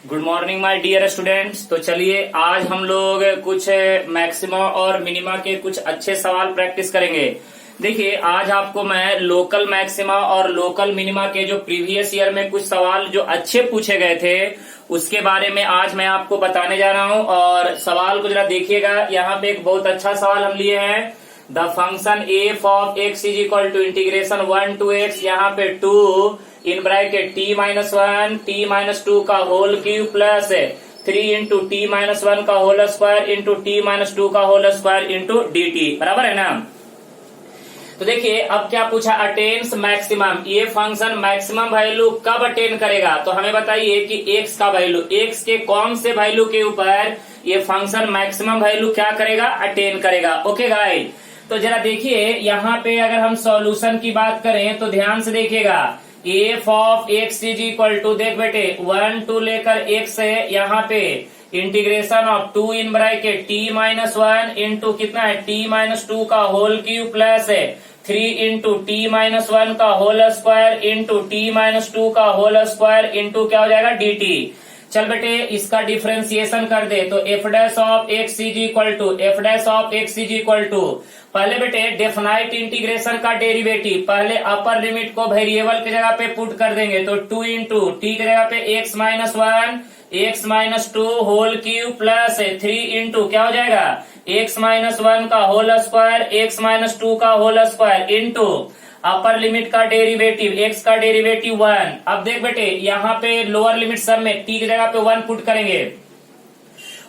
Good morning my dear students. तो चलिए आज हम लोग कुछ मैक्सिमा और मिनिमा के कुछ अच्छे सवाल प्रैक्टिस करेंगे। देखिए आज आपको मैं लोकल मैक्सिमा और लोकल मिनिमा के जो प्रीवियस ईयर में कुछ सवाल जो अच्छे पूछे गए थे उसके बारे में आज मैं आपको बताने जा रहा हूं। और सवाल को जरा देखिएगा, यहाँ पे एक बहुत अच्छा सवाल हम लिए हैं। The function F of x is equal to integration 1 to x, यहाँ पे 2 इन ब्रैकेट t-1 t-2 का whole cube plus 3 into t-1 का होल स्क्वायर इंटू t-2 का होल स्क्वायर इंटू dt, बराबर है ना। तो देखिए अब क्या पूछा, अटेन्स मैक्सिमम। ये फंक्शन मैक्सिमम वैल्यू कब अटेन करेगा, तो हमें बताइए कि x का वैल्यू, x के कौन से वैल्यू के ऊपर ये फंक्शन मैक्सिमम वैल्यू क्या करेगा, अटेन करेगा। ओके गाइस, तो जरा देखिए यहाँ पे अगर हम सॉल्यूशन की बात करें तो ध्यान से देखिएगा। F of x is equal to, देख बेटे 1 to लेकर x है, यहाँ पे integration of 2 in bracket t-1 into कितना है t-2 का whole cube plus 3 into t-1 का होल स्क्वायर इंटू t-2 का होल स्क्वायर इंटू क्या हो जाएगा dt। चल बेटे इसका डिफरेंशिएशन कर दे तो F dash of x is equal to, F dash of x is equal to, पहले बेटे डेफिनाइट इंटीग्रेशन का डेरिवेटिव, पहले अपर लिमिट को वेरिएबल की जगह पे पुट कर देंगे तो 2 इंटू टी की जगह पे x-1 x-2 whole cube plus 3 into क्या हो जाएगा x-1 का होल स्क्वायर x-2 का whole square into upper limit का डेरिवेटिव x का डेरिवेटिव 1। अब देख बेटे यहाँ पे लोअर लिमिट सब में t की जगह पे 1 पुट करेंगे,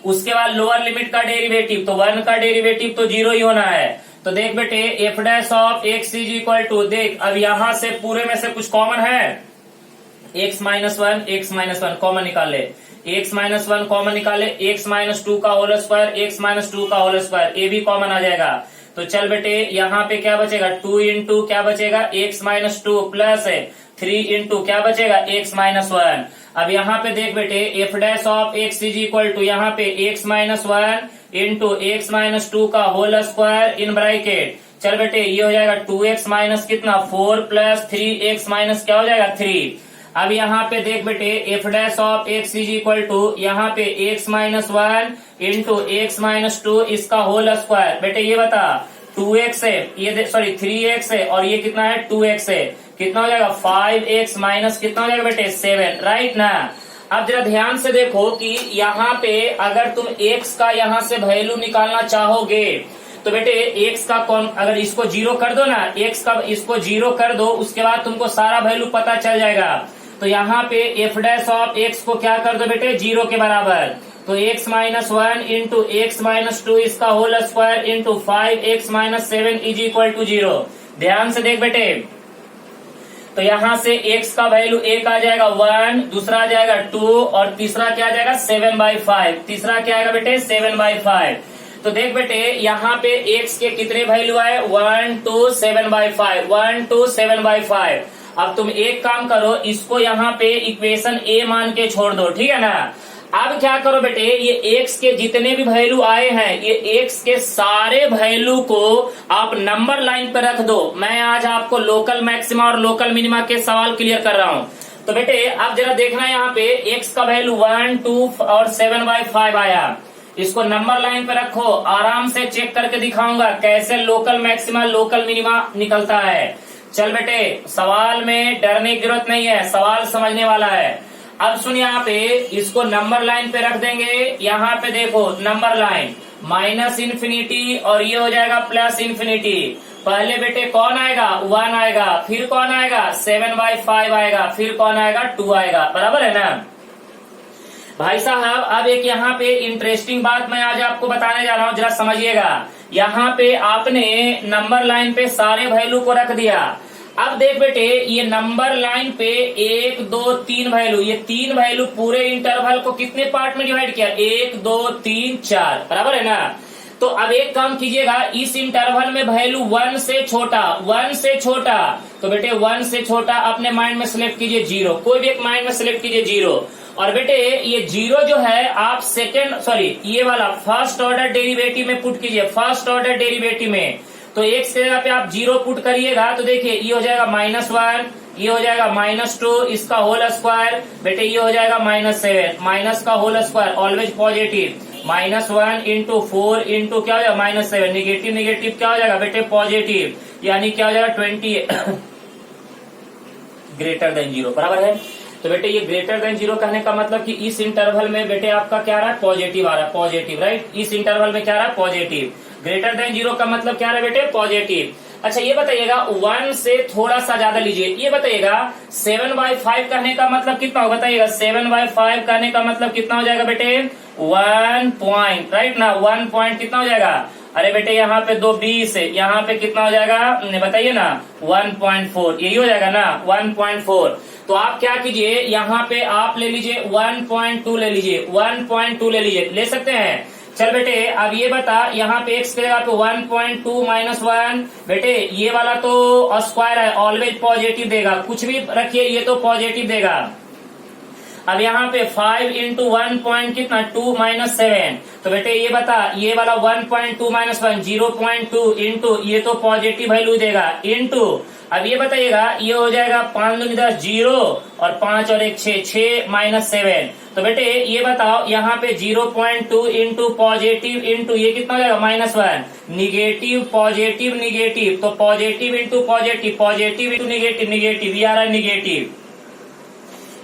उसके बाद लोअर लिमिट का डेरिवेटिव, तो 1 का डेरिवेटिव तो 0 ही होना है। तो देख बेटे F dash of x is equal to, देख अब यहाँ से पूरे में से कुछ कॉमन है, x-1 कॉमन निकाले, x-1 कॉमन निकाले, x-2 का होल स्क्वायर x-2 का होल स्क्वायर ये भी कॉमन आ जाएगा। तो चल बेटे यहाँ पे क्या बचेगा 2 इंटू क्या बचेगा x-2 प्लस 3 इंटू क्या बचेगा x-1। अब यहाँ पे देख बेटे F dash of x is equal to, यहाँ पे x-1 इंटू x-2 का होल स्क्वायर इन ब्रैकेट, चल बेटे ये हो जाएगा 2x माइनस कितना 4 प्लस 3x माइनस क्या हो जाएगा 3। अब यहाँ पे देख बेटे F dash of x is equal to, यहाँ पे x-1 इंटू x-2 इसका होल स्क्वायर, बेटे ये बता 2x है, ये सॉरी 3x है और ये कितना है 2x है, कितना हो जाएगा 5x माइनस कितना हो जाएगा बेटे 7, राइट ना। अब जरा ध्यान से देखो कि यहाँ पे अगर तुम x का यहाँ से वैल्यू निकालना चाहोगे तो बेटे x का कौन, अगर इसको 0 कर दो ना, x का इसको 0 कर दो, उसके बाद तुमको सारा वैल्यू पता चल जाएगा। तो यहाँ पे एफ डैश ऑफ x को क्या कर दो बेटे 0 के बराबर, तो x-1 इंटू x-2 इसका whole square into 5x-7 is equal to 0। ध्यान से देख बेटे, तो यहाँ से x का वैल्यू एक आ जाएगा 1, दूसरा आ जाएगा 2 और तीसरा क्या आ जाएगा 7/5, तीसरा क्या आएगा बेटे 7/5। तो देख बेटे यहाँ पे x के कितने वैल्यू आए 1 2 7/5, 1 2 7/5। अब तुम एक काम करो, इसको यहाँ पे इक्वेशन a मान के छोड़ दो, ठीक है ना। अब क्या करो बेटे, ये x के जितने भी वैल्यू आए हैं ये x के सारे वैल्यू को आप नंबर लाइन पे रख दो। मैं आज आपको लोकल मैक्सिमा और लोकल मिनिमा के सवाल क्लियर कर रहा हूँ। तो बेटे अब जरा देखना यहाँ पे x का वैल्यू 1 2 और 7/5 आया, इसको नंबर लाइन पे रखो, आराम से चेक करके दिखाऊंगा कैसे लोकल मैक्सिमा लोकल मिनिमा निकलता है। चल बेटे सवाल में डरने की जरूरत नहीं है, सवाल समझने वाला है। अब सुन यहाँ पे इसको नंबर लाइन पे रख देंगे, यहाँ पे देखो नंबर लाइन -∞ और ये हो जाएगा +∞। पहले बेटे कौन आएगा 1 आएगा, फिर कौन आएगा 7/5 आएगा, फिर कौन आएगा 2 आएगा, बराबर है ना भाई साहब। अब एक यहाँ पे इंटरेस्टिंग बात मैं आज आपको बताने जा रहा हूँ, जरा समझिएगा। यहाँ पे आपने नंबर लाइन पे सारे वैल्यू को रख दिया। अब देख बेटे ये नंबर लाइन पे 1 2 3 वैल्यू, ये 3 वैल्यू पूरे इंटरवल को कितने पार्ट में डिवाइड किया 1 2 3 4, बराबर है ना। तो अब एक काम कीजिएगा, इस इंटरवल में वैल्यू 1 से छोटा, 1 से छोटा, तो बेटे 1 से छोटा अपने माइंड में सिलेक्ट कीजिए 0, कोई भी एक माइंड में सिलेक्ट कीजिए 0। और बेटे ये 0 जो है आप ये वाला फर्स्ट ऑर्डर डेरिवेटिव में पुट कीजिए, फर्स्ट ऑर्डर डेरिवेटिव में। तो x के जगह पे आप 0 पुट करिएगा तो देखिए ये हो जाएगा -1, ये हो जाएगा -2 इसका होल स्क्वायर, बेटे ये हो जाएगा -7 माइनस का whole square always positive, -1 into 4 into क्या हो जाएगा -7, निगेटिव निगेटिव क्या हो जाएगा बेटे पॉजिटिव, यानी क्या हो जाएगा 20 ग्रेटर देन 0, बराबर है। तो बेटे ये ग्रेटर देन 0 कहने का मतलब कि इस इंटरवल में बेटे आपका क्या रहा है पॉजिटिव आ रहा है, पॉजिटिव, राइट। इस इंटरवल में क्या रहा है पॉजिटिव, ग्रेटर देन 0 का मतलब क्या रहा है बेटे पॉजिटिव। अच्छा ये बताइएगा 1 से थोड़ा सा ज्यादा लीजिए, ये बताइएगा 7/5 कहने का मतलब कितना हो, बताइएगा 7/5 कहने का मतलब कितना हो जाएगा बेटे 1 पॉइंट, राइट ना, 1 पॉइंट कितना हो जाएगा, अरे बेटे यहाँ पे 2 20 है, यहाँ पे कितना हो जाएगा बताइए ना 1.4, यही हो जाएगा ना 1.4। तो आप क्या कीजिए यहाँ पे आप ले लीजिए 1.2 ले लीजिए, 1.2 ले लीजिए, ले सकते हैं। चल बेटे अब ये बता यहाँ पे x की जगह पे 1.2 माइनस 1, बेटे ये वाला तो स्क्वायर है ऑलवेज पॉजिटिव देगा, कुछ भी रखिए ये तो पॉजिटिव देगा। अब यहाँ पे 5 इंटू 1 पॉइंट कितना 2 माइनस 7, तो बेटे ये बता ये वाला 1.2 माइनस 1 0.2 इंटू ये तो पॉजिटिव वैल्यू देगा इंटू, अब ये बताइएगा ये हो जाएगा 5 दूनी 10 0 और 5 और 1 6 माइनस 7, तो बेटे ये बताओ यहाँ पे 0.2 इंटू पॉजिटिव इंटू ये कितना हो जाएगा -1, निगेटिव पॉजिटिव निगेटिव, तो positive into positive, positive into negative, negative ये आ रहा है निगेटिव।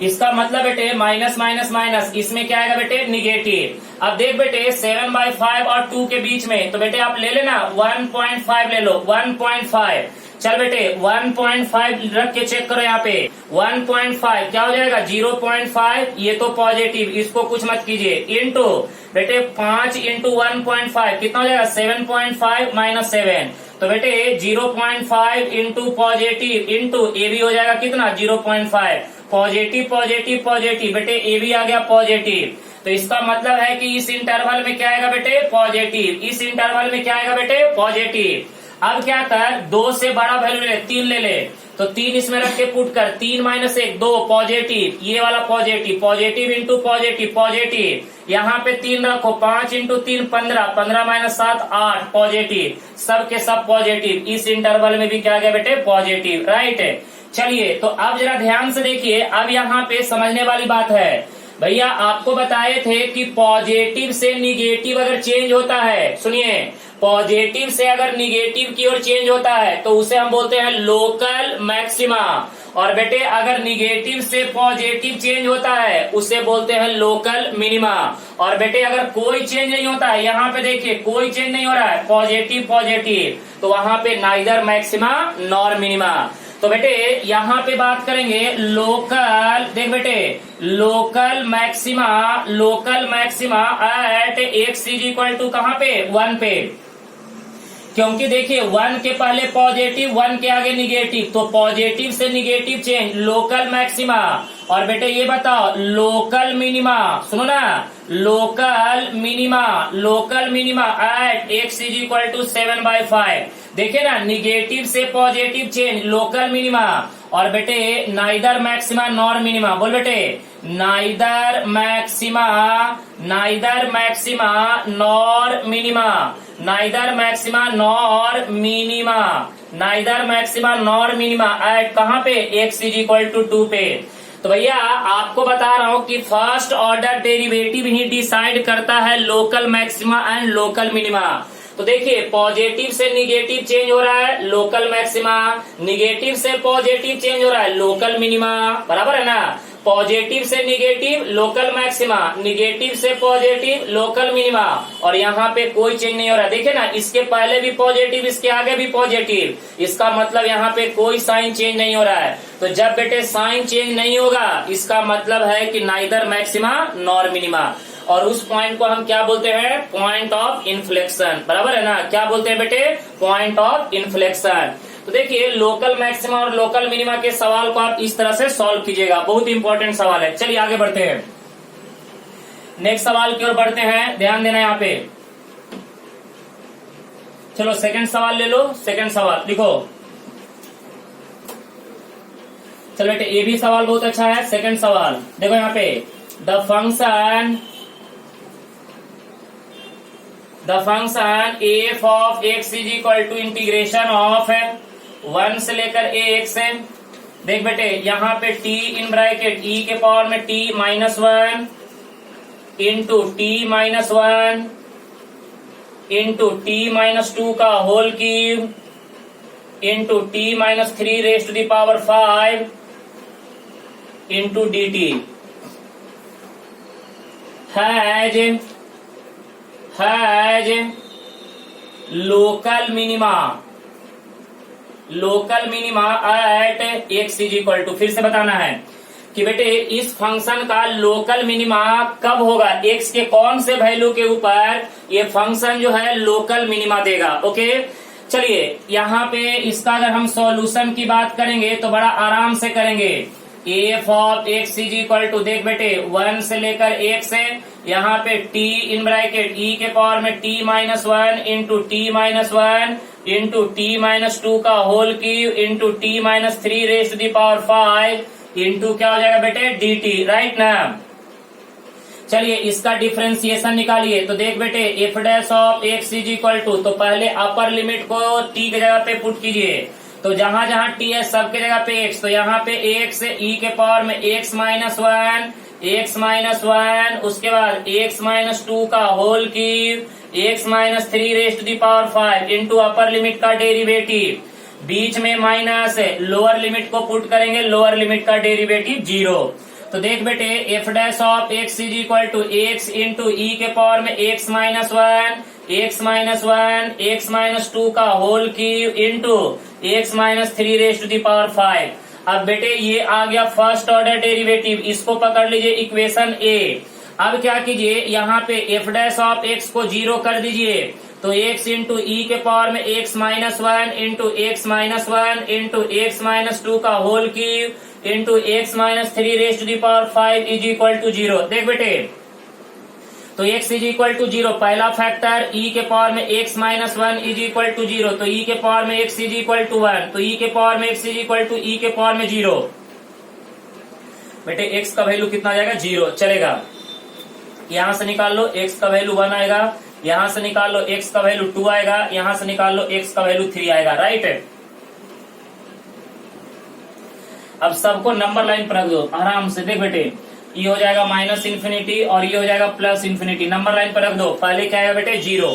इसका मतलब बेटे माइनस माइनस माइनस, इसमें क्या आएगा बेटे निगेटिव। अब देख बेटे 7/5 और 2 के बीच में, तो बेटे आप ले लेना 1.5 ले लो, 1.5। चल बेटे 1.5 रख के चेक करो यहाँ पे 1.5 क्या हो जाएगा 0.5, ये तो पॉजिटिव इसको कुछ मत कीजिए इंटू बेटे 5 इंटू 1.5 कितना हो जाएगा 7.5 माइनस 7, तो बेटे 0.5 इंटू पॉजिटिव इंटू ए भी हो जाएगा कितना 0.5, पॉजिटिव पॉजिटिव पॉजिटिव, बेटे ए भी आ गया पॉजिटिव। तो इसका मतलब है कि इस इंटरवल में क्या आएगा बेटे पॉजिटिव, इस इंटरवल में क्या आएगा बेटे पॉजिटिव। अब क्या कर 2 से बड़ा वैल्यू ले 3 ले ले, तो 3 इसमें रख के पुट कर, 3 माइनस 1 2 पॉजिटिव, ये वाला positive, positive into positive positive, यहाँ पे 3 रखो 5 इंटू 3 15, 15 माइनस 7 8 पॉजिटिव, सब के सब पॉजिटिव। इस इंटरवल में भी क्या गया बेटे पॉजिटिव, राइट। चलिए तो अब जरा ध्यान से देखिए, अब यहाँ पे समझने वाली बात है भैया, आपको बताए थे कि पॉजिटिव से निगेटिव अगर चेंज होता है, सुनिए पॉजिटिव से अगर निगेटिव की ओर चेंज होता है तो उसे हम बोलते हैं लोकल मैक्सिमा, और बेटे अगर निगेटिव से पॉजिटिव चेंज होता है उसे बोलते हैं लोकल मिनिमा। और बेटे अगर कोई चेंज नहीं होता है, यहाँ पे देखिए कोई चेंज नहीं हो रहा है पॉजिटिव पॉजिटिव, तो वहां पे नाइदर मैक्सिमा नॉर मिनिमा। तो बेटे यहाँ पे बात करेंगे लोकल, देख बेटे local maxima at x is equal to कहाँ पे 1 पे, क्योंकि देखिए 1 के पहले पॉजिटिव 1 के आगे निगेटिव, तो पॉजिटिव से निगेटिव चेंज लोकल मैक्सिमा। और बेटे ये बताओ लोकल मिनिमा, सुनो ना local minima at x is equal to 7/5, देखिए ना निगेटिव से पॉजिटिव चेंज लोकल मिनिमा। और बेटे नाइदर मैक्सिमा नॉर मिनिमा, बोल बेटे neither maxima nor minima, neither maxima nor minima at कहाँ पे x इज इक्वल टू 2 पे। तो भैया आपको बता रहा हूं कि फर्स्ट ऑर्डर डेरिवेटिव ही डिसाइड करता है local maxima and local minima. तो देखिए पॉजिटिव से निगेटिव चेंज हो रहा है लोकल मैक्सिमा, निगेटिव से पॉजिटिव चेंज हो रहा है लोकल मिनिमा, बराबर है ना। पॉजिटिव से निगेटिव लोकल मैक्सिमा, निगेटिव से पॉजिटिव लोकल मिनिमा, और यहाँ पे कोई चेंज नहीं हो रहा है। देखिए ना इसके पहले भी पॉजिटिव इसके आगे भी पॉजिटिव, इसका मतलब यहाँ पे कोई साइन चेंज नहीं हो रहा है। तो जब बेटे साइन चेंज नहीं होगा इसका मतलब है कि नाइदर मैक्सिमा नॉर मिनिमा, और उस पॉइंट को हम क्या बोलते हैं पॉइंट ऑफ इन्फ्लेक्शन, बराबर है ना। क्या बोलते हैं बेटे पॉइंट ऑफ इन्फ्लेक्शन। तो देखिए लोकल मैक्सिमा और लोकल मिनिमा के सवाल को आप इस तरह से सॉल्व कीजिएगा, बहुत इंपॉर्टेंट सवाल है। चलिए आगे बढ़ते हैं, नेक्स्ट सवाल की ओर बढ़ते हैं, ध्यान देना यहाँ पे। चलो सेकंड सवाल ले लो, सेकंड सवाल लिखो। चलो बेटे ये भी सवाल बहुत अच्छा है। सेकंड सवाल देखो यहाँ पे, the function F of x is equal to integration of 1 से लेकर ax देख बेटे यहाँ पे t इन ब्रैकेट e के पावर में t minus 1 into T minus 1 into T minus 2 का whole cube into T minus 3 raise to the power 5 into D T has local minima at X is equal to, फिर से बताना है कि बेटे इस फंक्शन का लोकल मिनिमा कब होगा, एक्स के कौन से वैल्यू के ऊपर ये फंक्शन जो है लोकल मिनिमा देगा। ओके चलिए यहाँ पे इसका अगर हम सॉल्यूशन की बात करेंगे तो बड़ा आराम से करेंगे। F of x is equal to, देख बेटे 1 से लेकर एक्स है, यहाँ पे t इन ब्रैकेट e के पावर में t minus 1 into T minus 1 into T minus 2 का whole cube into T minus 3 raise to the power 5 into क्या हो जाएगा बेटे dt, राइट ना। चलिए इसका डिफरेंशिएशन निकालिए। तो देख बेटे F dash of x is equal to, तो पहले अपर लिमिट को t के जगह पे पुट कीजिए, तो जहां जहां t है सबके जगह पे x, तो यहाँ पे x e के पावर में x माइनस 1 उसके बाद x माइनस 2 का whole cube x minus 3 raise to the power 5 into upper limit का डेरिवेटिव, बीच में माइनस है, लोअर लिमिट को पुट करेंगे, लोअर लिमिट का डेरिवेटिव 0। तो देख बेटे F dash of x is equal to x into e के पावर में x माइनस 1 x माइनस 2 का whole cube into x minus 3 raise to the power 5। अब बेटे ये आ गया फर्स्ट ऑर्डर डेरिवेटिव, इसको पकड़ लीजिए इक्वेशन ए। अब क्या कीजिए यहाँ पे एफ डैश ऑफ एक्स को 0 कर दीजिए, तो x इंटू ई के पावर में x minus 1 into x minus 1 into x minus 2 का whole cube into x minus 3 raise to the power 5 is equal to 0। देख बेटे तो x इज इक्वल टू 0, पहला फैक्टर e के पावर में x minus 1 is equal to 0, तो e के power में x इज इक्वल टू 1, तो e के पावर में x is equal to e के पावर में 0। बेटे x का वैल्यू कितना आ जाएगा 0, चलेगा। यहां से निकाल लो x का वैल्यू 1 आएगा, यहां से निकाल लो x का वैल्यू 2 आएगा, यहां से निकाल लो x का वैल्यू 3 आएगा, राइट है। अब सबको नंबर लाइन पर रख दो आराम से। देख बेटे ये हो जाएगा माइनस इन्फिनिटी और ये हो जाएगा प्लस इन्फिनिटी, नंबर लाइन पर रख दो। पहले क्या आएगा बेटे 0,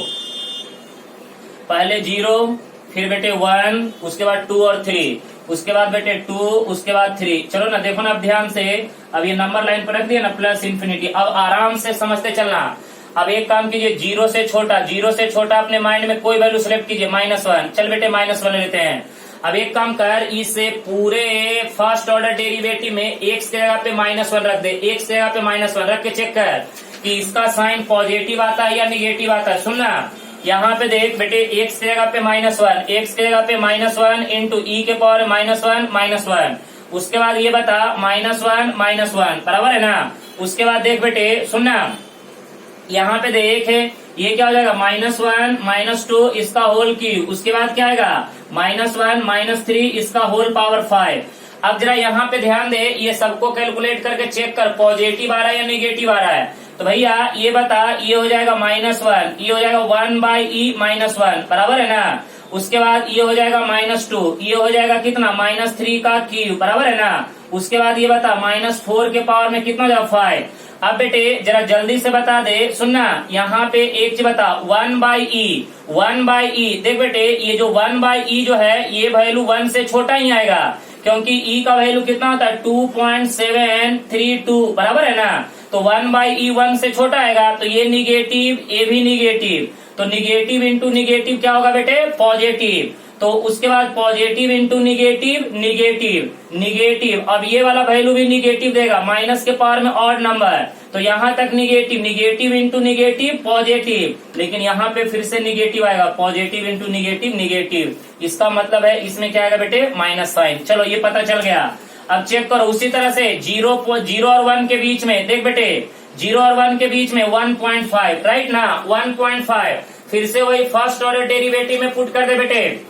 पहले 0, फिर बेटे 1, उसके बाद 2 और 3, उसके बाद बेटे 2, उसके बाद 3। चलो ना देखो ना अब ध्यान से, अब ये नंबर लाइन पर रख दिया ना प्लस इन्फिनिटी। अब आराम से समझते चलना। अब एक काम कीजिए 0 से छोटा अपने माइंड में कोई वैल्यू सिलेक्ट कीजिए, -1। चल बेटे -1 लेते हैं। अब एक काम कर, इसे पूरे फर्स्ट ऑर्डर डेरिवेटिव में x के जगह पे -1 रख दे, x के जगह पे -1 रख के चेक कर कि इसका साइन पॉजिटिव आता है या निगेटिव आता है। सुनना यहाँ पे देख बेटे x के जगह पे -1, x के जगह पे -1 इंटू ई के पावर -1, उसके बाद ये बता -1 बराबर है ना। उसके बाद देख बेटे सुनना यहाँ पे देख ये क्या हो जाएगा -1 -2 इसका होल क्यूब, उसके बाद क्या आएगा -1 -3 इसका होल पावर 5। अब जरा यहाँ पे ध्यान दे, ये सबको कैलकुलेट करके चेक कर पॉजिटिव आ रहा है या निगेटिव आ रहा है। तो भैया ये बता, ये हो जाएगा -1, ये हो जाएगा 1/e -1 बराबर है ना। उसके बाद ये हो जाएगा -2, ये हो जाएगा कितना -3 का क्यूब बराबर है ना। उसके बाद ये बता -4 के पावर में कितना हो जाएगा 5। अब बेटे जरा जल्दी से बता दे, सुनना यहाँ पे एक चीज बता 1/e। देख बेटे ये जो 1/e जो है ये वैल्यू 1 से छोटा ही आएगा, क्योंकि e का वैल्यू कितना होता है 2.732 बराबर है ना। तो 1/e 1 से छोटा आएगा, तो ये निगेटिव, ये भी निगेटिव, तो निगेटिव इंटू निगेटिव क्या होगा बेटे पॉजिटिव। तो उसके बाद पॉजिटिव इंटू निगेटिव, अब ये वाला वैल्यू भी निगेटिव देगा, माइनस के पावर में ऑड नंबर, तो यहाँ तक निगेटिव इंटू निगेटिव पॉजिटिव, लेकिन यहाँ पे फिर से निगेटिव आएगा, पॉजिटिव इंटू निगेटिव। इसका मतलब है इसमें क्या आएगा बेटे माइनस साइन। चलो ये पता चल गया। अब चेक करो उसी तरह से 0 और 1 के बीच में, देख बेटे 0 और 1 के बीच में 1.5 राइट ना, 1.5 फिर से वही फर्स्ट ऑर्डर डेरिवेटिव में पुट कर दे बेटे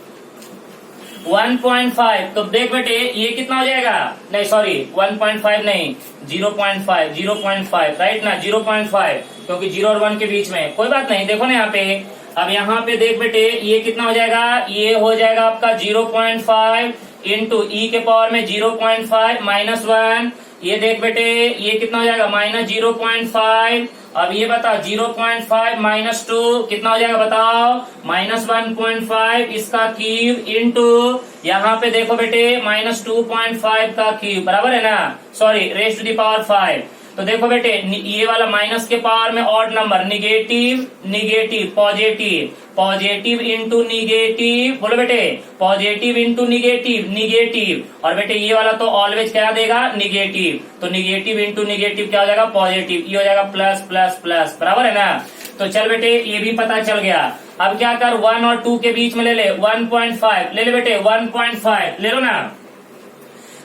1.5। तो देख बेटे ये कितना हो जाएगा, नहीं सॉरी 1.5 नहीं 0.5 राइट ना, 0.5 क्योंकि 0 और 1 के बीच में, कोई बात नहीं। देखो ना यहाँ पे, अब यहाँ पे देख बेटे ये कितना हो जाएगा, ये हो जाएगा आपका 0.5, इंटू ई के पावर में 0.5 माइनस 1, ये देख बेटे ये कितना हो जाएगा माइनस 0.5। अब ये बता 0.5 माइनस 2 कितना हो जाएगा बताओ, माइनस 1.5 इसका क्यूब इंटू यहाँ पे देखो बेटे माइनस 2.5 का क्यूब बराबर है ना, sorry raise to the power 5। तो देखो बेटे ये वाला माइनस के पावर में odd number, negative negative positive, positive into negative, बोलो बेटे पॉजिटिव इंटू निगेटिव निगेटिव, और बेटे ये वाला तो ऑलवेज क्या देगा निगेटिव, तो निगेटिव इंटू निगेटिव क्या हो जाएगा पॉजिटिव, ये हो जाएगा प्लस प्लस प्लस बराबर है ना। तो चल बेटे ये भी पता चल गया। अब क्या कर 1 और 2 के बीच में ले ले 1.5, ले ले बेटे 1.5 ले लो ना।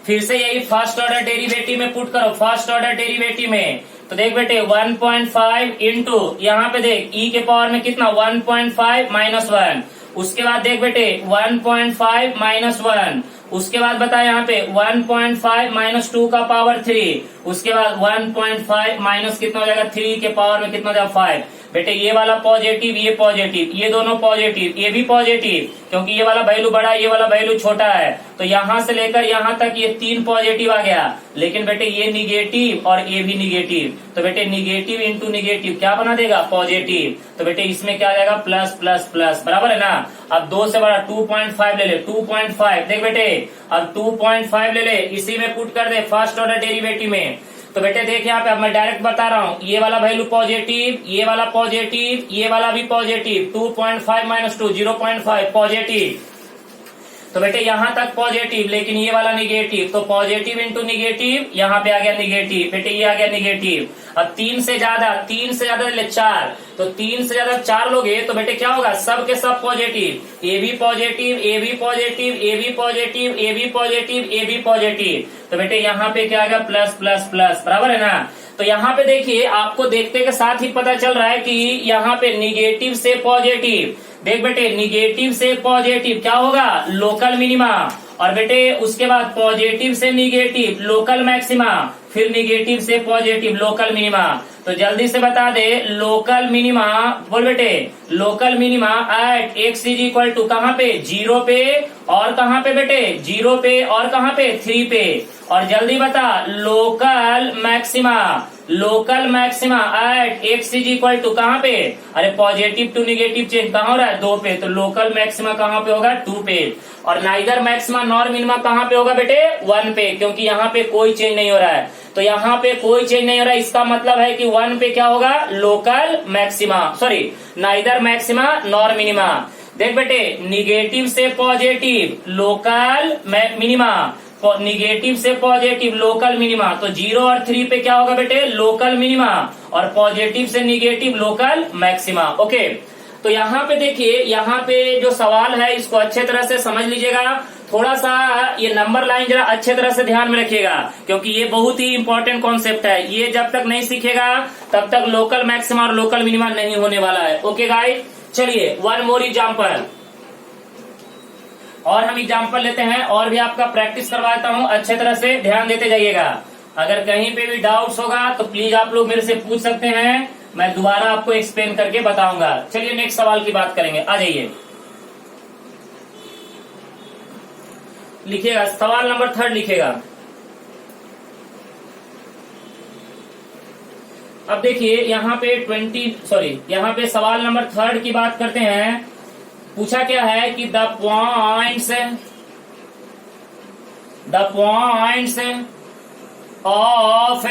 फिर से यही फर्स्ट ऑर्डर डेरिवेटिव में पुट करो, फर्स्ट ऑर्डर डेरिवेटिव में। तो देख बेटे 1.5 इंटू यहाँ पे देख ई के पावर में कितना 1.5 माइनस 1, उसके बाद देख बेटे 1.5 माइनस 1, उसके बाद बता यहाँ पे 1.5 माइनस 2 का पावर 3, उसके बाद 1.5 माइनस कितना हो जाएगा 3 के पावर में कितना हो जाएगा 5। बेटे ये वाला पॉजिटिव, ये पॉजिटिव, ये दोनों पॉजिटिव, ये भी पॉजिटिव, क्योंकि ये वाला वैल्यू बड़ा ये वाला वैल्यू छोटा है, तो यहाँ से लेकर यहाँ तक ये 3 पॉजिटिव आ गया। लेकिन बेटे ये निगेटिव और ये भी निगेटिव, तो बेटे निगेटिव इंटू निगेटिव क्या बना देगा पॉजिटिव, तो बेटे इसमें क्या आ जाएगा प्लस प्लस प्लस बराबर है ना। अब 2 से बड़ा 2.5 ले ले, 2.5 देख बेटे अब 2.5 ले ले, इसी में पुट कर दे फर्स्ट ऑर्डर डेरिवेटिव में। तो बेटे देख यहाँ पे अब मैं डायरेक्ट बता रहा हूँ, ये वाला वैल्यू पॉजिटिव, ये वाला पॉजिटिव, ये वाला भी पॉजिटिव, 2.5 माइनस 2 0.5 पॉजिटिव, तो बेटे यहाँ तक पॉजिटिव, लेकिन ये वाला निगेटिव, तो पॉजिटिव इंटू निगेटिव यहाँ पे आ गया निगेटिव, बेटे ये आ गया निगेटिव। अब 3 से ज्यादा 4, तो 3 से ज्यादा 4 लोगे तो बेटे क्या होगा सब के सब पॉजिटिव, ए भी पॉजिटिव, ए भी पॉजिटिव, ए भी पॉजिटिव, ए भी पॉजिटिव, ए भी पॉजिटिव, तो बेटे यहाँ पे क्या आ गया प्लस प्लस प्लस बराबर है ना। तो यहाँ पे देखिए आपको देखते के साथ ही पता चल रहा है कि यहाँ पे निगेटिव से पॉजिटिव, देख बेटे निगेटिव से पॉजिटिव क्या होगा लोकल मिनिमा, और बेटे उसके बाद पॉजिटिव से निगेटिव लोकल मैक्सिमा, फिर निगेटिव से पॉजिटिव लोकल मिनिमा। तो जल्दी से बता दे लोकल मिनिमा, बोल बेटे local minima at X is equal to कहाँ पे 0 पे, और कहाँ पे बेटे 0 पे, और कहाँ पे 3 पे, और जल्दी बता local maxima, local maxima at X is equal to कहाँ पे, अरे पॉजिटिव टू निगेटिव चेंज कहाँ हो रहा है 2 पे, तो लोकल मैक्सिमा कहाँ पे होगा 2 पे, और नाइदर मैक्सिमा नॉर मिनिमा कहाँ पे होगा बेटे 1 पे, क्योंकि यहाँ पे कोई चेंज नहीं हो रहा है, तो यहाँ पे कोई चेंज नहीं हो रहा है, इसका मतलब है कि 1 पे क्या होगा local maxima, sorry neither maxima nor minima. देख बेटे निगेटिव से पॉजिटिव लोकल मिनिमा, निगेटिव से पॉजिटिव लोकल मिनिमा, तो 0 और 3 पे क्या होगा बेटे लोकल मिनिमा, और पॉजिटिव से निगेटिव लोकल मैक्सिमा। ओके, तो यहाँ पे देखिए यहाँ पे जो सवाल है इसको अच्छे तरह से समझ लीजिएगा, थोड़ा सा ये नंबर लाइन जरा अच्छे तरह से ध्यान में रखिएगा, क्योंकि ये बहुत ही इंपॉर्टेंट कॉन्सेप्ट है, ये जब तक नहीं सीखेगा तब तक लोकल मैक्सिमा और लोकल मिनिमा नहीं होने वाला है। ओके गाइस, चलिए वन मोर एग्जाम्पल, और हम एग्जाम्पल लेते हैं और भी आपका प्रैक्टिस करवाता हूँ, अच्छे तरह से ध्यान देते जाइएगा। अगर कहीं पे भी डाउट्स होगा तो प्लीज आप लोग मेरे से पूछ सकते हैं, मैं दोबारा आपको एक्सप्लेन करके बताऊंगा। चलिए नेक्स्ट सवाल की बात करेंगे, आ जाइए लिखिएगा, सवाल नंबर 3 लिखिएगा। अब देखिए यहाँ पे यहाँ पे सवाल नंबर 3 की बात करते हैं। पूछा क्या है कि the points of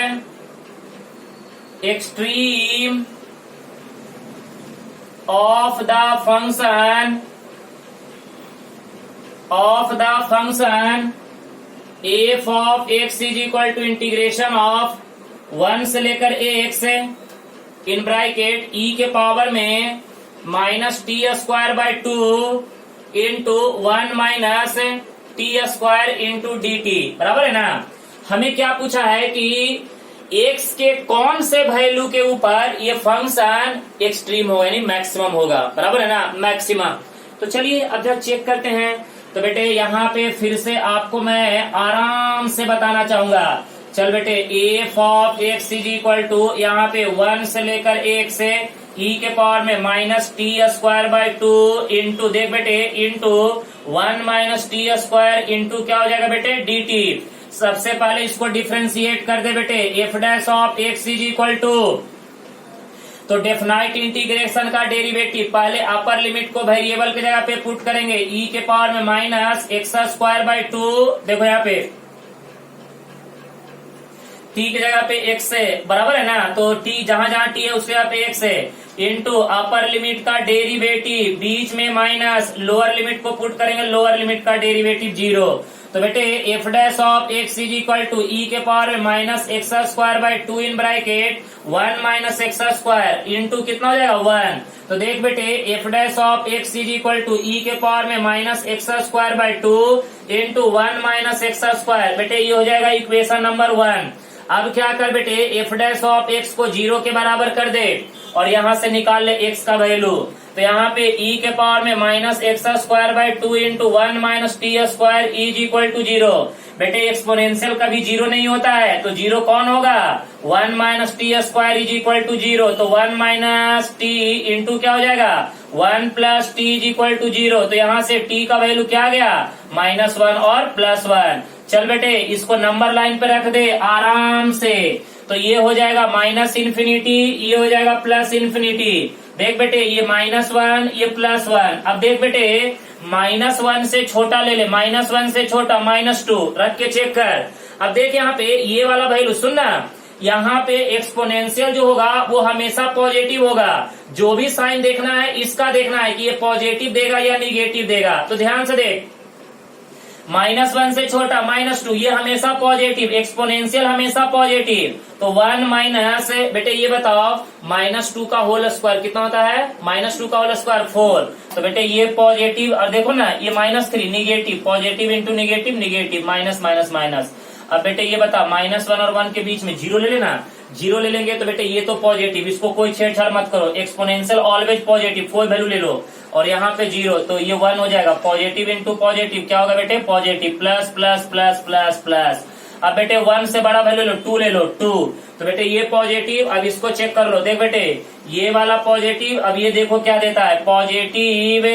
extreme of the function F of x is equal to integration of 1 से लेकर एक्स इन ब्रैकेट ई के पावर में minus t square by 2 into 1 minus t square into D T बराबर है ना। हमें क्या पूछा है कि एक्स के कौन से वैल्यू के ऊपर ये फंक्शन एक्सट्रीम होगा यानी मैक्सिमम होगा, बराबर है ना मैक्सिमा। तो चलिए अब जब चेक करते हैं, तो बेटे यहाँ पे फिर से आपको मैं आराम से बताना चाहूंगा। चल बेटे F of x is equal to यहाँ पे 1 से लेकर 1 से ई के पावर में minus t square by 2 into देख बेटे into 1 minus t square into क्या हो जाएगा बेटे डी टी। सबसे पहले इसको डिफ्रेंशिएट कर दे बेटे, F dash of x is equal to, तो डेफिनाइट इंटीग्रेशन का डेरिवेटिव पहले अपर लिमिट को वेरिएबल की जगह पे पुट करेंगे, ई के पावर में माइनस एक्स स्क्वायर बाई 2, देखो यहाँ पे टी की जगह पे एक्स है बराबर है ना, तो टी जहां जहां टी है उसके जगह पे एक्स है, इंटू अपर लिमिट का डेरिवेटिव बीच में माइनस लोअर लिमिट को पुट करेंगे, लोअर लिमिट का डेरिवेटिव 0। तो बेटे F dash of x is equal to e के पावर में minus x square by 2 in bracket 1 minus x square into कितना हो जाएगा 1। तो देख बेटे F dash of x is equal to e के पावर में minus x square by 2 into 1 minus x square, बेटे ये हो जाएगा इक्वेशन नंबर 1। अब क्या कर बेटे एफ डैश ऑफ एक्स को 0 के बराबर कर दे और यहाँ से निकाल ले एक्स का वैल्यू। तो यहाँ पे e के पावर में minus x square by 2 into 1 minus t square is equal to 0। बेटे एक्सपोनेंशियल कभी 0 नहीं होता है, तो 0 कौन होगा 1 minus t square is equal to 0। तो 1 माइनस टी इंटू क्या हो जाएगा 1 plus t is equal to 0। तो यहाँ से t का वैल्यू क्या आ गया -1 और +1। चल बेटे इसको नंबर लाइन पे रख दे आराम से, तो ये हो जाएगा माइनस इन्फिनिटी, ये हो जाएगा प्लस इन्फिनिटी। देख बेटे ये -1 ये +1। अब देख बेटे -1 से छोटा ले ले, -1 से छोटा -2 रख के चेक कर। अब देख यहाँ पे ये वाला वैल्यू सुनना, यहाँ पे एक्सपोनेंशियल जो होगा वो हमेशा पॉजिटिव होगा। जो भी साइन देखना है इसका देखना है कि ये पॉजिटिव देगा या निगेटिव देगा। तो ध्यान से देख -1 से छोटा -2 ये हमेशा पॉजिटिव, एक्सपोनेंशियल हमेशा पॉजिटिव। तो 1 माइनस बेटे ये बताओ -2 का होल स्क्वायर कितना होता है -2 का होल स्क्वायर 4। तो बेटे ये पॉजिटिव और देखो ना ये -3 negative, positive into negative negative minus minus minus. अब बेटे ये बता -1 और 1 के बीच में 0 ले लेना, 0 ले लेंगे तो बेटे ये तो पॉजिटिव, इसको कोई छेड़छाड़ मत करो, एक्सपोनेंशियल ऑलवेज पॉजिटिव, कोई वैल्यू ले लो और यहाँ पे 0 तो ये 1 हो जाएगा, पॉजिटिव इंटू पॉजिटिव क्या होगा बेटे positive plus plus plus plus plus. अब बेटे 1 से बड़ा वैल्यू लो 2 ले लो 2, तो बेटे ये पॉजिटिव। अब इसको चेक कर लो, देख बेटे ये वाला पॉजिटिव, अब ये देखो क्या देता है पॉजिटिव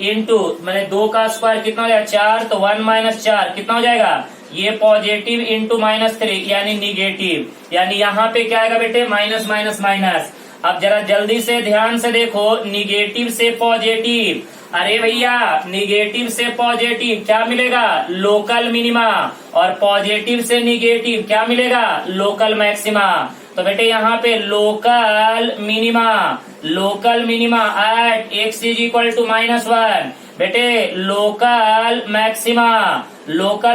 इंटू मैंने 2 का स्क्वायर कितना हो जाएगा 4, तो 1 माइनस 4 कितना हो जाएगा ये पॉजिटिव इंटू -3 यानी निगेटिव, यानी यहाँ पे क्या आएगा बेटे माइनस माइनस माइनस। अब जरा जल्दी से ध्यान से देखो, निगेटिव से पॉजिटिव, अरे भैया निगेटिव से पॉजिटिव क्या मिलेगा लोकल मिनिमा, और पॉजिटिव से निगेटिव क्या मिलेगा लोकल मैक्सिमा। तो बेटे यहाँ पे local minima at x is equal to -1, बेटे local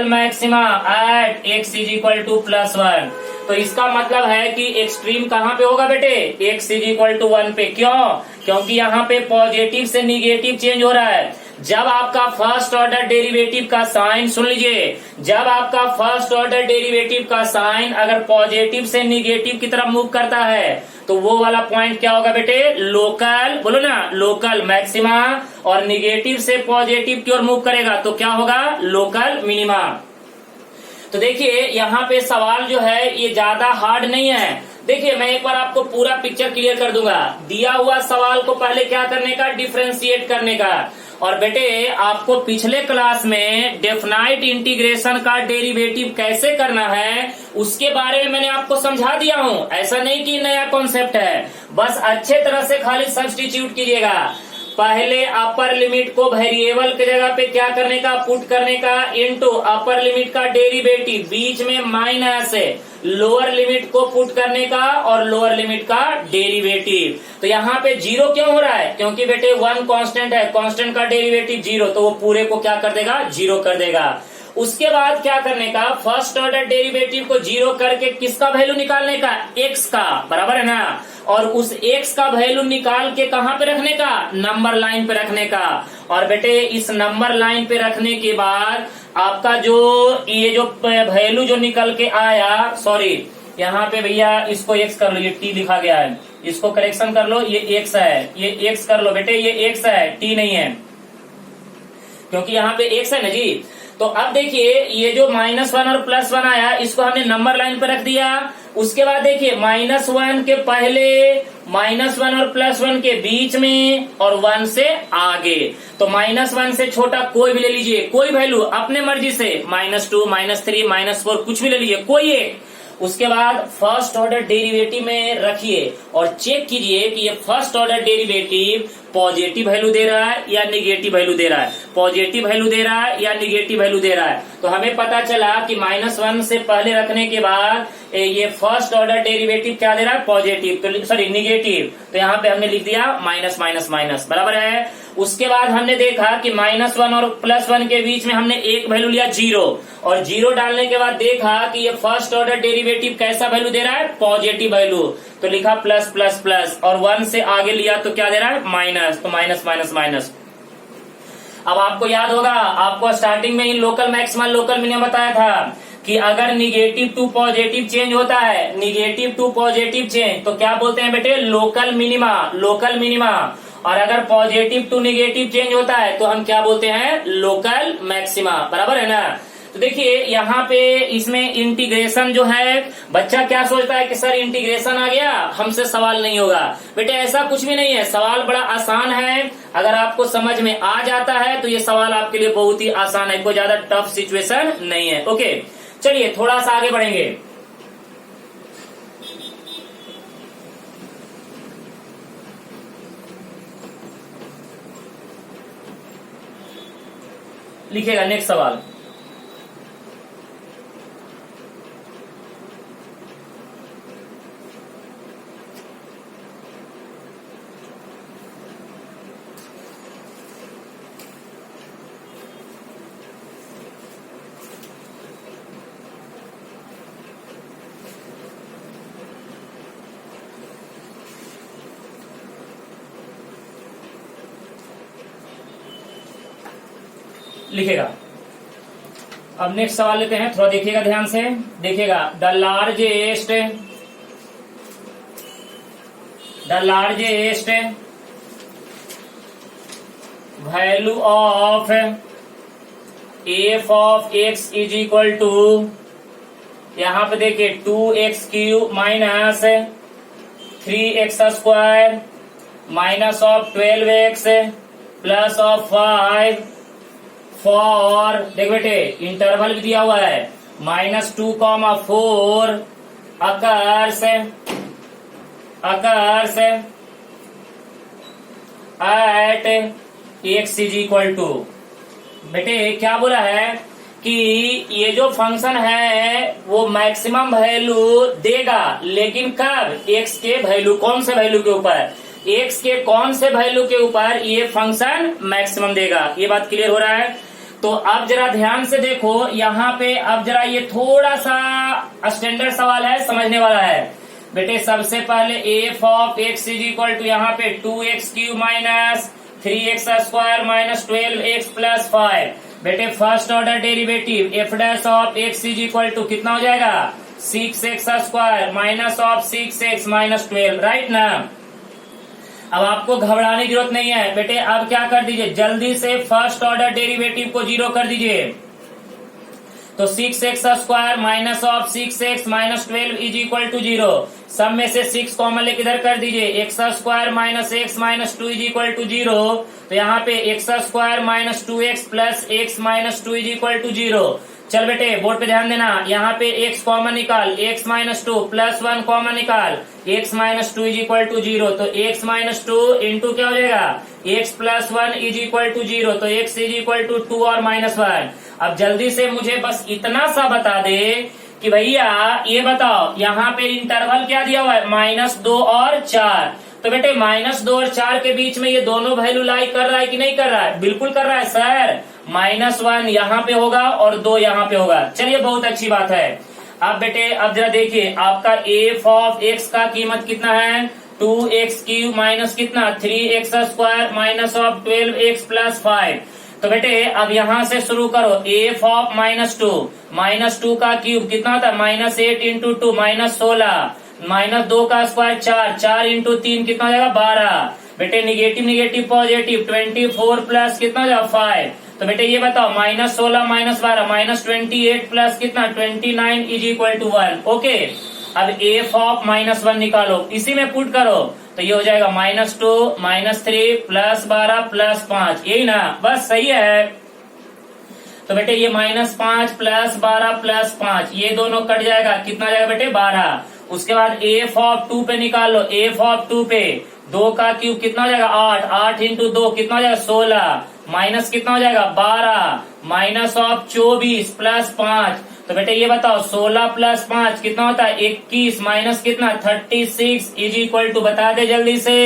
maxima at x is equal to +1। तो इसका मतलब है कि एक्सट्रीम कहाँ पे होगा बेटे x इज इक्वल टू 1 पे। क्यों? क्योंकि यहाँ पे पॉजिटिव से निगेटिव चेंज हो रहा है। जब आपका फर्स्ट ऑर्डर डेरिवेटिव का साइन सुन लीजिए, जब आपका फर्स्ट ऑर्डर डेरिवेटिव का साइन अगर पॉजिटिव से निगेटिव की तरफ मूव करता है तो वो वाला पॉइंट क्या होगा बेटे लोकल, बोलो ना लोकल मैक्सिमा, और निगेटिव से पॉजिटिव की ओर मूव करेगा तो क्या होगा लोकल मिनिमा। तो देखिए यहाँ पे सवाल जो है ये ज्यादा हार्ड नहीं है। देखिए मैं एक बार आपको पूरा पिक्चर क्लियर कर दूंगा। दिया हुआ सवाल को पहले क्या करने का डिफरेंशिएट करने का, और बेटे आपको पिछले क्लास में डेफिनाइट इंटीग्रेशन का डेरिवेटिव कैसे करना है उसके बारे में मैंने आपको समझा दिया हूँ। ऐसा नहीं कि नया कॉन्सेप्ट है, बस अच्छे तरह से खाली सब्स्टिट्यूट कीजिएगा। पहले अपर लिमिट को वेरिएबल की जगह पे क्या करने का पुट करने का इंटू अपर लिमिट का डेरिवेटिव बीच में माइनस लोअर लिमिट को पुट करने का और लोअर लिमिट का डेरिवेटिव। तो यहाँ पे 0 क्यों हो रहा है क्योंकि बेटे 1 कांस्टेंट है, कांस्टेंट का डेरिवेटिव 0, तो वो पूरे को क्या कर देगा 0 कर देगा। उसके बाद क्या करने का फर्स्ट ऑर्डर डेरिवेटिव को 0 करके किसका वैल्यू निकालने का x का, बराबर है ना, और उस x का वैल्यू निकाल के कहाँ पे रखने का नंबर लाइन पे रखने का। और बेटे इस नंबर लाइन पे रखने के बाद आपका जो ये जो वैल्यू जो निकल के आया, सॉरी यहाँ पे भैया इसको x कर लो, ये t लिखा गया है, इसको करेक्शन कर लो, ये x है, ये x कर लो बेटे, ये x है t नहीं है क्योंकि यहाँ पे x है ना जी। तो अब देखिए ये जो -1 और +1 आया इसको हमने नंबर लाइन पे रख दिया। उसके बाद देखिए -1 के पहले, -1 और +1 के बीच में, और 1 से आगे। तो -1 से छोटा कोई भी ले लीजिए, कोई वैल्यू अपने मर्जी से, -2, -3, -4 कुछ भी ले लीजिए, कोई एक। उसके बाद फर्स्ट ऑर्डर डेरिवेटिव में रखिए और चेक कीजिए कि ये first order derivative positive value दे रहा है या निगेटिव वैल्यू दे रहा है, पॉजिटिव वैल्यू दे रहा है या निगेटिव वैल्यू दे रहा है। तो हमें पता चला कि -1 से पहले रखने के बाद ये फर्स्ट ऑर्डर डेरिवेटिव क्या दे रहा है, पॉजिटिव, तो सॉरी निगेटिव। तो यहाँ पे हमने लिख दिया माइनस माइनस माइनस, बराबर है। उसके बाद हमने देखा कि -1 और +1 के बीच में हमने एक वैल्यू लिया 0, और 0 डालने के बाद देखा कि ये फर्स्ट ऑर्डर डेरिवेटिव कैसा वैल्यू दे रहा है, पॉजिटिव वैल्यू, तो लिखा प्लस प्लस प्लस, और 1 से आगे लिया तो क्या दे रहा है, माइनस, तो माइनस माइनस माइनस। अब आपको याद होगा, आपको स्टार्टिंग में ही लोकल मैक्सिमम लोकल मिनिमम बताया था कि अगर निगेटिव टू पॉजिटिव चेंज होता है, निगेटिव टू पॉजिटिव चेंज, तो क्या बोलते हैं बेटे, लोकल मिनिमा, लोकल मिनिमा। और अगर पॉजिटिव टू निगेटिव चेंज होता है तो हम क्या बोलते हैं, लोकल मैक्सिमा, बराबर है ना। तो देखिए यहाँ पे इसमें इंटीग्रेशन जो है, बच्चा क्या सोचता है कि सर इंटीग्रेशन आ गया, हमसे सवाल नहीं होगा। बेटे ऐसा कुछ भी नहीं है, सवाल बड़ा आसान है। अगर आपको समझ में आ जाता है तो ये सवाल आपके लिए बहुत ही आसान है, कोई ज्यादा टफ सिचुएशन नहीं है। ओके, चलिए थोड़ा सा आगे बढ़ेंगे। लिखिएगा नेक्स्ट सवाल। लिखेगा। अब नेक्स्ट सवाल लेते हैं, थोड़ा देखिएगा ध्यान से, देखिएगा। The largest value of f of x is equal to, यहां पे देखिए 2x³ minus 3x² minus of 12x plus of 5 for, देख बेटे इंटरवल भी दिया हुआ है, -2,4 occurs at x is equal to. बेटे क्या बोला है कि ये जो फंक्शन है वो मैक्सिमम वैल्यू देगा, लेकिन कब, x के वैल्यू, कौन से वैल्यू के ऊपर, x के कौन से वैल्यू के ऊपर ये फंक्शन मैक्सिमम देगा। ये बात क्लियर हो रहा है। तो अब जरा ध्यान से देखो यहाँ पे, अब जरा ये थोड़ा सा स्टैंडर्ड सवाल है, समझने वाला है। बेटे सबसे पहले f of x is equal to, यहाँ पे 2x³ minus 3x² minus 12x plus 5। बेटे first order derivative f dash of x is equal to कितना हो जाएगा, 6x² minus of 6x minus 12, right ना। अब आपको घबराने की जरूरत नहीं है बेटे, अब क्या कर दीजिए, जल्दी से फर्स्ट ऑर्डर डेरिवेटिव को 0 कर दीजिए। तो 6x² minus of 6x minus 12 is equal to 0। सब में से 6 कॉमन लेके इधर कर दीजिए, x² minus x minus 2 is equal to 0। तो यहाँ पे x² minus 2x plus x minus 2 is equal to 0। चल बेटे बोर्ड पे ध्यान देना, यहाँ पे x कॉमन निकाल, x माइनस 2 प्लस 1 कॉमन निकाल, x minus 2 is equal to 0। तो x माइनस 2 इंटू क्या हो जाएगा, x plus 1 is equal to 0। तो x इज इक्वल टू 2 और -1। अब जल्दी से मुझे बस इतना सा बता दे कि भैया ये बताओ यहाँ पे इंटरवल क्या दिया हुआ है, -2 और 4। तो बेटे -2 और 4 के बीच में ये दोनों वैल्यू लाई कर रहा है कि नहीं कर रहा है, बिल्कुल कर रहा है सर। -1 यहाँ पे होगा और 2 यहाँ पे होगा। चलिए बहुत अच्छी बात है। अब बेटे अब जरा देखिए, आपका एफ ऑफ एक्स का कीमत कितना है, 2x³ माइनस कितना 3x² minus of 12x plus 5। तो बेटे अब यहाँ से शुरू करो, एफ ऑफ -2 का क्यूब कितना होता है, -8 इंटू 2 -16, -2 का स्क्वायर 4 इंटू 3 कितना हो जाएगा 12। बेटे निगेटिव निगेटिव पॉजिटिव 24 प्लस कितना हो जाएगा 5। तो बेटे ये बताओ -16 -12 -28 प्लस कितना 29 इज इक्वल टू 1। ओके, अब एफ ऑफ -1 निकालो, इसी में पुट करो तो ये हो जाएगा -2 -3 +12 +5, यही ना, बस सही है। तो बेटे ये -5 +12 +5 ये दोनों कट जाएगा, कितना जाएगा बेटे 12। उसके बाद एफ ऑफ 2 पे निकाल लो, एफ ऑफ 2 पे 2 का क्यूब कितना हो जाएगा 8, 8 इंटू 2 कितना हो जाएगा 16, माइनस कितना हो जाएगा 12, माइनस ऑफ 24 +5। तो बेटे ये बताओ 16 + 5 कितना होता है 21, माइनस कितना 36 इज इक्वल टू, बता दे जल्दी से,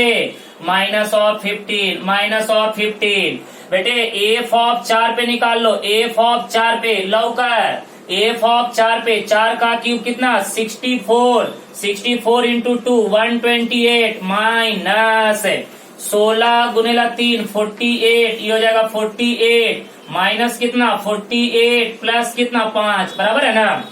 -15, -15। बेटे एफ ऑफ 4 पे निकाल लो, एफ ऑफ 4 पे लौकर, एफ ऑफ 4 पे 4 का क्यूब कितना 64, 64 इंटू 2 128 माइनस 16 गुनेला 3 48, ये हो जाएगा 48, माइनस कितना 48 प्लस कितना 5, बराबर है ना।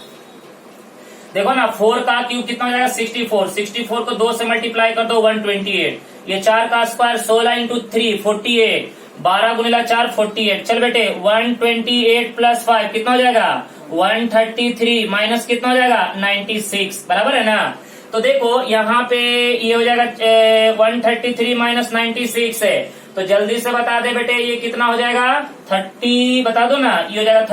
देखो ना 4 का क्यूब कितना हो जाएगा 64, 64 को 2 से मल्टीप्लाई कर दो 128, ये 4 का स्क्वायर 16 इंटू 3 48, 12 गुनेला 4 48। चल बेटे 128 + 5 कितना हो जाएगा 133, माइनस कितना हो जाएगा 96, बराबर है ना। तो देखो यहाँ पे ये हो जाएगा 133 - 96 है, तो जल्दी से बता दे बेटे ये कितना हो जाएगा 30, बता दो ना, ये हो जाएगा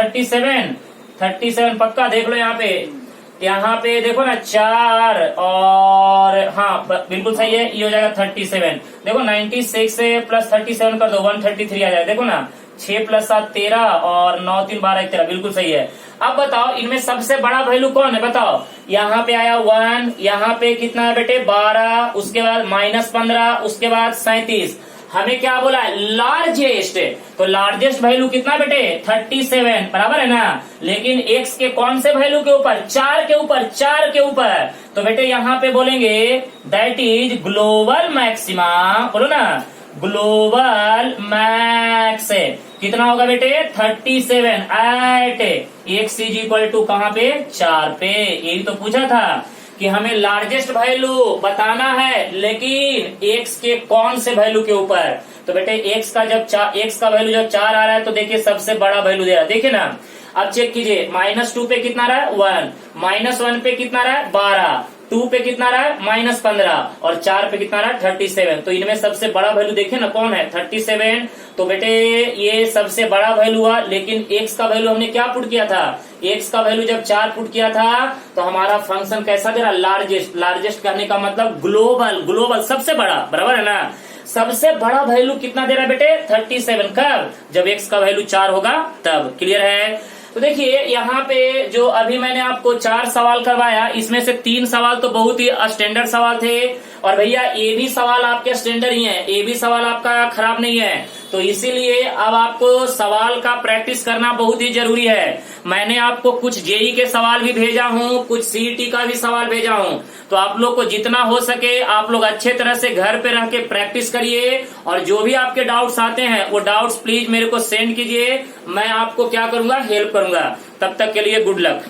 37 पक्का, देख लो यहाँ पे देखो ना 4 और हाँ बिल्कुल सही है, ये हो जाएगा 37। देखो 96 से +37 कर दो 133 आ जाएगा, देखो ना 6 + 7 13 और 9 3 12 13, बिल्कुल सही है। अब बताओ इनमें सबसे बड़ा वैल्यू कौन है, बताओ। यहाँ पे आया 1, यहाँ पे कितना है बेटे 12, उसके बाद -15, उसके बाद 37। हमें क्या बोला है लार्जेस्ट, तो लार्जेस्ट वैल्यू कितना बेटे 37, बराबर है ना। लेकिन x के कौन से वैल्यू के ऊपर 4 के ऊपर, 4 के ऊपर, तो बेटे यहाँ पे बोलेंगे दैट इज ग्लोबल मैक्सिमा, बोलो ना ग्लोबल मैक्स कितना होगा बेटे 37 at x is equal to कहाँ पे 4 पे। यही तो पूछा था कि हमें लार्जेस्ट वैल्यू बताना है, लेकिन x के कौन से वैल्यू के ऊपर। तो बेटे x का वैल्यू जब 4 आ रहा है तो देखिए सबसे बड़ा वैल्यू दे रहा है, देखिए ना। अब चेक कीजिए -2 पे कितना रहा है 1, -1 पे कितना रहा है 12, 2 पे कितना रहा है -15 और 4 पे कितना रहा है 37। तो इनमें सबसे बड़ा वैल्यू देखिए ना कौन है 37। तो बेटे ये सबसे बड़ा वैल्यू हुआ, लेकिन x का वैल्यू हमने क्या पुट किया था, x का वैल्यू जब 4 पुट किया था तो हमारा फंक्शन कैसा दे रहा लार्जेस्ट। लार्जेस्ट कहने का मतलब ग्लोबल सबसे बड़ा, बराबर है ना। सबसे बड़ा वैल्यू कितना दे रहा है बेटे 37, कब जब x का वैल्यू 4 होगा तब। क्लियर है। तो देखिए यहाँ पे जो अभी मैंने आपको 4 सवाल करवाया, इसमें से 3 सवाल तो बहुत ही स्टैंडर्ड सवाल थे, और भैया ये भी सवाल आपके स्टैंडर्ड ही हैं, ये भी सवाल आपका खराब नहीं है। तो इसीलिए अब आपको सवाल का प्रैक्टिस करना बहुत ही जरूरी है। मैंने आपको कुछ जेई के सवाल भी भेजा हूँ, कुछ सीईटी का भी सवाल भेजा हूँ, तो आप लोग को जितना हो सके आप लोग अच्छे तरह से घर पे रह के प्रैक्टिस करिए, और जो भी आपके डाउट्स आते हैं वो डाउट्स प्लीज मेरे को सेंड कीजिए, मैं आपको क्या करूंगा हेल्प करूंगा। तब तक के लिए गुड लक।